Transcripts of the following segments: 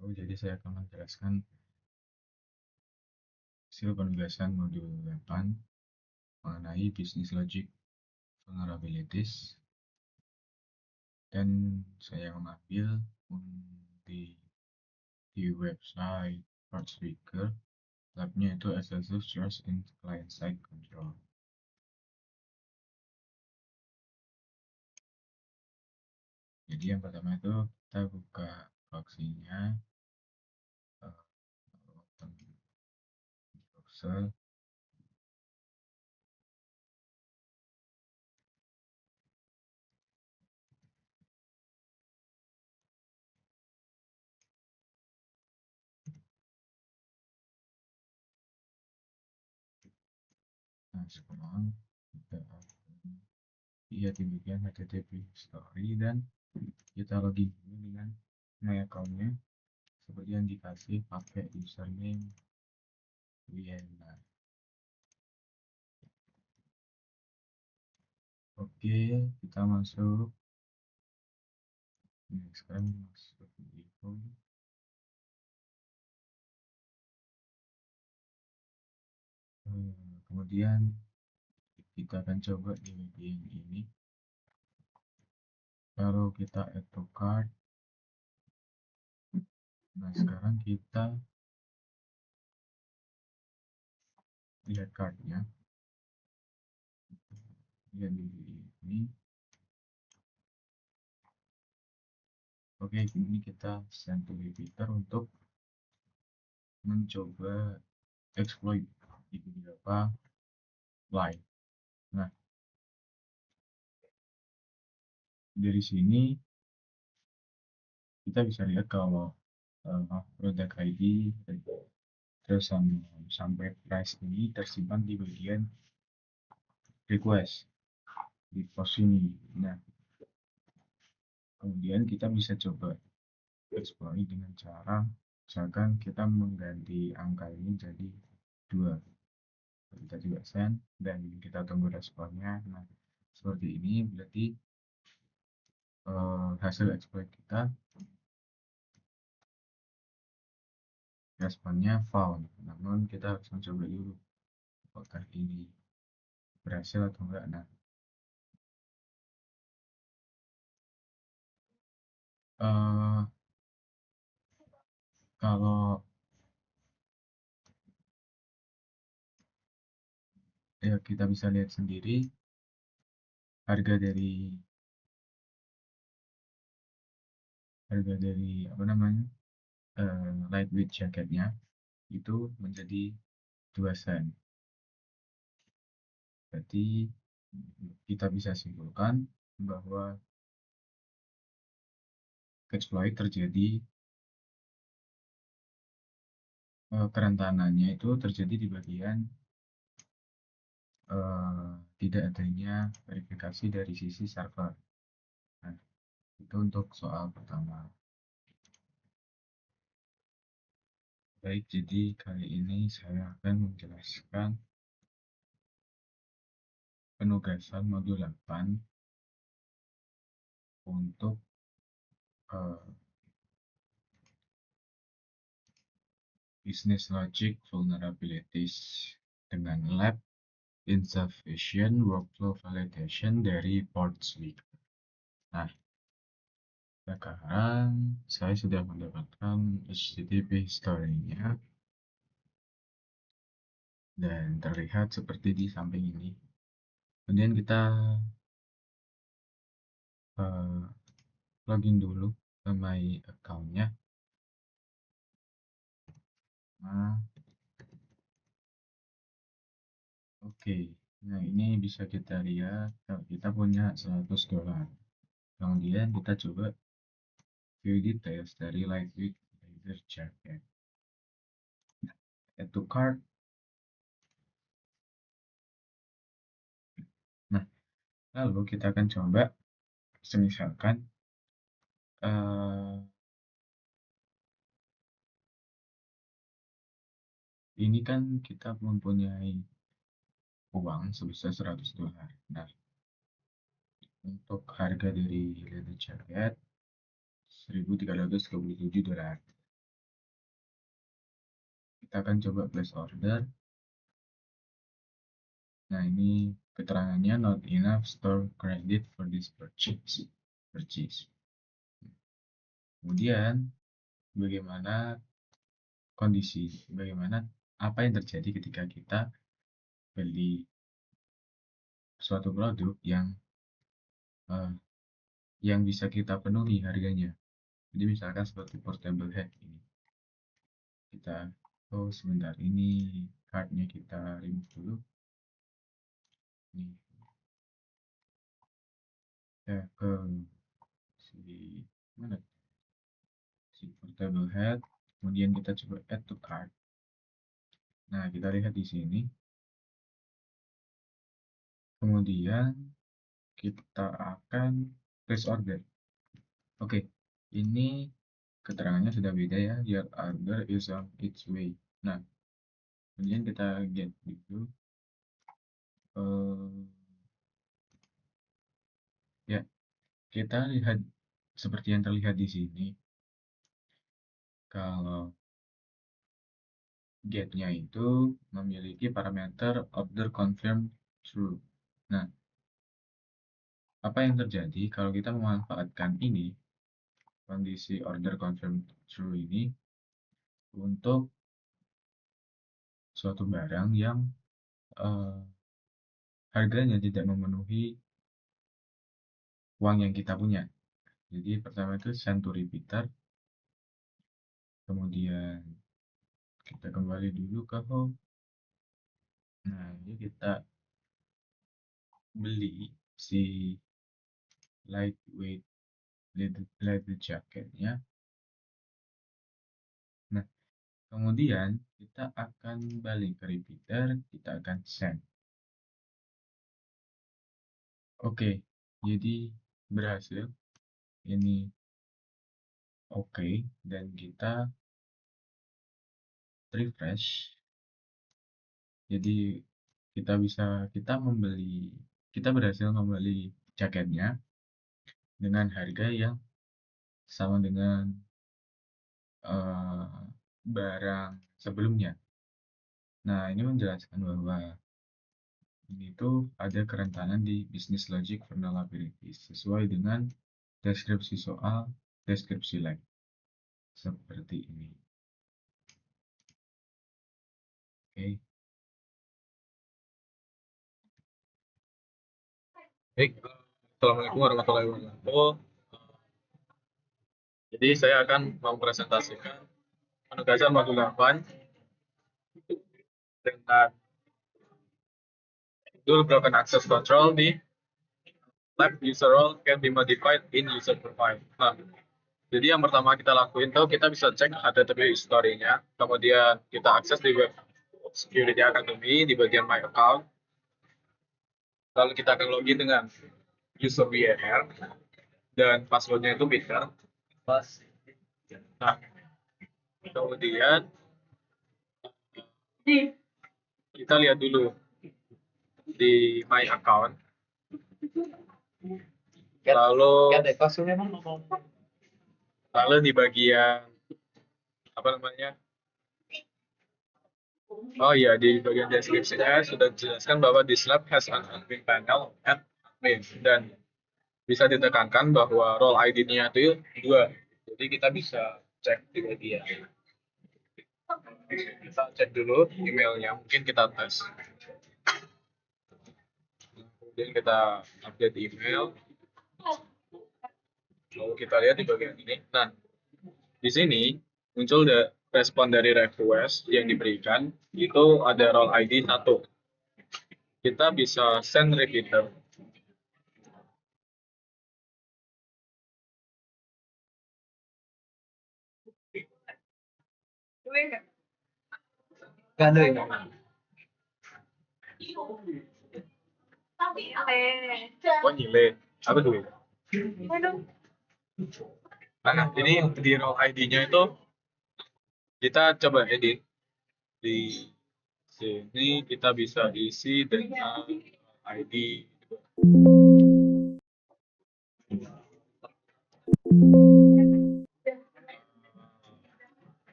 Jadi saya akan menjelaskan hasil penugasan modul 8 mengenai business logic vulnerabilities, dan saya mengambil di website Portspeaker. Labnya itu Excessive Stress in Client-Side Control. Jadi yang pertama itu kita buka proxy-nya, open browser. Nah, sekarang kita lihat di bagian HTTP history dan kita login dulu dengan my account-nya seperti yang dikasih, pakai username Vienna. Oke, kita masuk. Sekarang masuk di home. Kemudian kita akan coba di bagian ini. Kalau kita add to cart, nah sekarang kita lihat cardnya. Lihat di ini. Oke, ini kita send to repeater untuk mencoba exploit di beberapa line. Nah, dari sini kita bisa lihat kalau produk ID terus sampai price ini tersimpan di bagian request di pos ini. Nah, kemudian kita bisa coba exploit dengan cara misalkan kita mengganti angka ini jadi 2. Kita juga send dan kita tunggu responnya. Nah, seperti ini berarti hasil exploit kita responnya found. Namun kita harus mencoba dulu apakah ini berhasil atau enggak. Nah, kalau ya kita bisa lihat sendiri harga dari apa namanya lightweight jaketnya itu menjadi 2 sen. Berarti kita bisa simpulkan bahwa exploit terjadi, kerentanannya itu terjadi di bagian tidak adanya verifikasi dari sisi server. Nah, itu untuk soal pertama. Baik, jadi kali ini saya akan menjelaskan penugasan modul 8 untuk business logic vulnerabilities dengan lab insufficient workflow validation dari Portspeaker. Nah, sekarang saya sudah mendapatkan HTTP history-nya dan terlihat seperti di samping ini. Kemudian kita login dulu ke my account-nya. Nah, oke. Nah, ini bisa kita lihat kalau kita punya $100. Kemudian kita coba view details dari lightweight leather jacket. Add to cart. Nah, lalu kita akan coba misalkan ini kan kita mempunyai uang sebesar $100. Nah, untuk harga dari leather jacket $1.337. kita akan coba place order. Nah, ini keterangannya not enough store credit for this purchase. Kemudian bagaimana apa yang terjadi ketika kita beli suatu produk yang bisa kita penuhi harganya. Jadi misalkan seperti portable head ini. Sebentar, ini cardnya kita remove dulu. Nih, ya ke mana? Si portable head. Kemudian kita coba add to cart. Nah, kita lihat di sini. Kemudian kita akan place order. Oke, ini keterangannya sudah beda ya. Your order is on its way. Nah, kemudian kita get dulu. Ya, kita lihat seperti yang terlihat di sini. Kalau get-nya itu memiliki parameter order confirm true. Nah, apa yang terjadi kalau kita memanfaatkan ini, kondisi order confirm true ini, untuk suatu barang yang harganya tidak memenuhi uang yang kita punya. Jadi pertama itu send to repeater, kemudian kita kembali dulu ke home. Nah, ini kita beli si lightweight leather jacketnya. Nah, kemudian kita akan balik ke repeater, kita akan send. Oke, jadi berhasil. Ini oke, dan kita refresh. Jadi kita berhasil membeli jaketnya dengan harga yang sama dengan barang sebelumnya. Nah, ini menjelaskan bahwa ini tuh ada kerentanan di business logic vulnerabilities sesuai dengan deskripsi soal, deskripsi lab. Seperti ini. Oke. Baik, Assalamualaikum warahmatullahi wabarakatuh. Jadi saya akan mempresentasikan penugasan modul 8 dengan modul broken access control di lab user role can be modified in user profile. Nah, jadi yang pertama kita lakuin tuh kita bisa cek HTTP history-nya, kemudian kita akses di web security academy di bagian my account. Lalu kita akan login dengan user WNR dan passwordnya itu beda. Nah, kemudian kita lihat dulu di my account. Lalu di bagian apa namanya? Oh iya, di bagian deskripsinya sudah dijelaskan bahwa this lab has an admin panel and admin, dan bisa ditekankan bahwa role ID-nya itu 2. Jadi kita bisa cek di bagian. Kita cek dulu emailnya, mungkin kita tes. Kemudian kita update email. Lalu kita lihat di bagian ini. Nah, di sini muncul respon dari request yang diberikan, itu ada role ID 1. Kita bisa send repeater. Oh, nilai. Apa tuh? Nah, ini di role ID-nya itu kita coba edit. Di sini kita bisa isi dengan ID.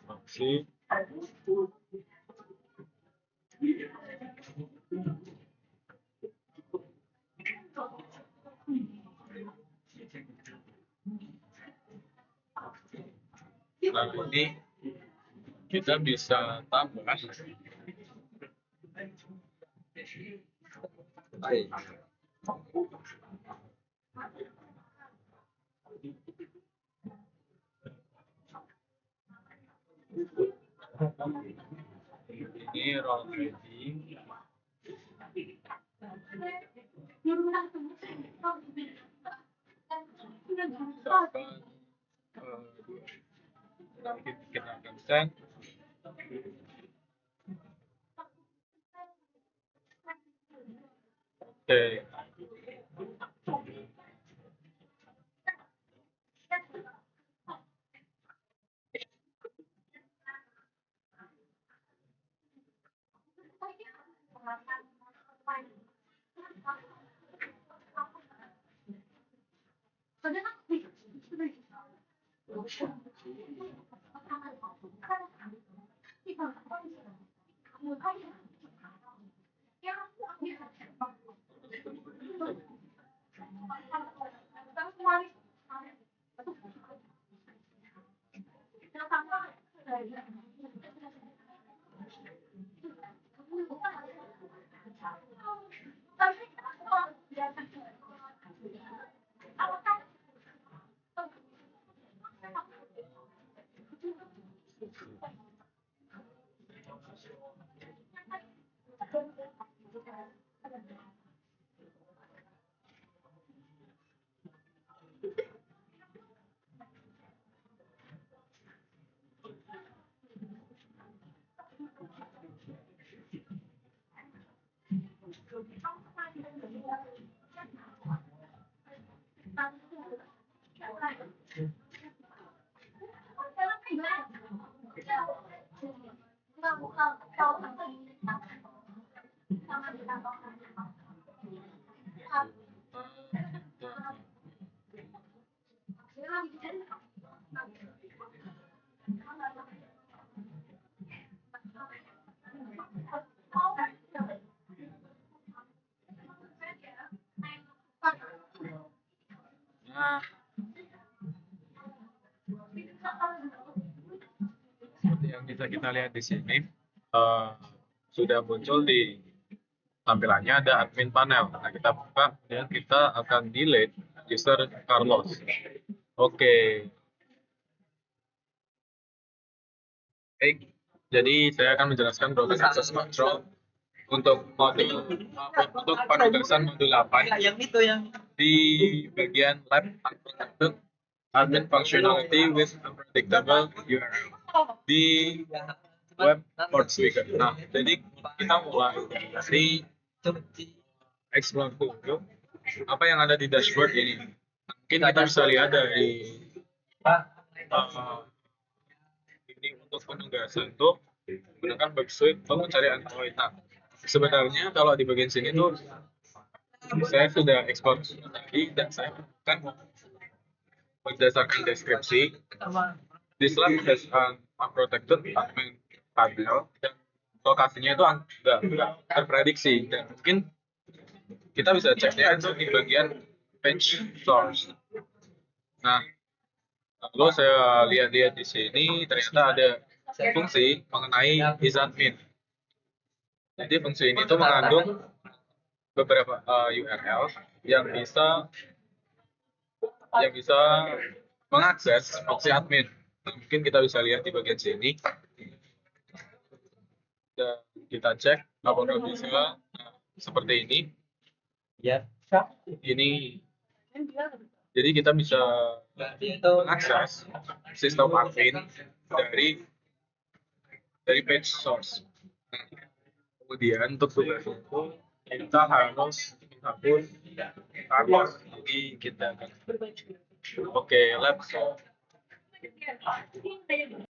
Funksi. Nah, ini kita bisa tambah ini roll ready. Misalkan kita akan send. Oke. Nah, seperti yang bisa kita lihat di sini, sudah muncul di tampilannya ada admin panel. Nah, kita buka dan kita akan delete user Carlos. Oke. Baik, jadi saya akan menjelaskan proses access control untuk untuk penugasan modul 8 di bagian lab unprotected admin functionality with unpredictable URL di web port speaker. Nah, jadi kita mulai dari explore dulu apa yang ada di dashboard ini. Mungkin kita bisa lihat dari ini untuk penugasan itu menggunakan web suite mencari Android. Nah, sebenarnya kalau di bagian sini tuh saya sudah ekspor tadi dan saya kan berdasarkan deskripsi. This lab has an unprotected admin panel dan lokasinya itu nggak terprediksi dan mungkin kita bisa ceknya itu di bagian page source. Nah, lalu saya lihat-lihat di sini ternyata ada fungsi mengenai isadmin. Jadi fungsi ini tuh mengandung beberapa URL yang bisa mengakses fungsi admin. Nah, mungkin kita bisa lihat di bagian sini. Dan kita cek apakah bisa seperti ini. Ya. Ini. Jadi kita bisa mengakses sistem admin dari page source. Nah, kemudian untuk tugas itu kita harus menghapus Carlos. Jadi kita akan lab.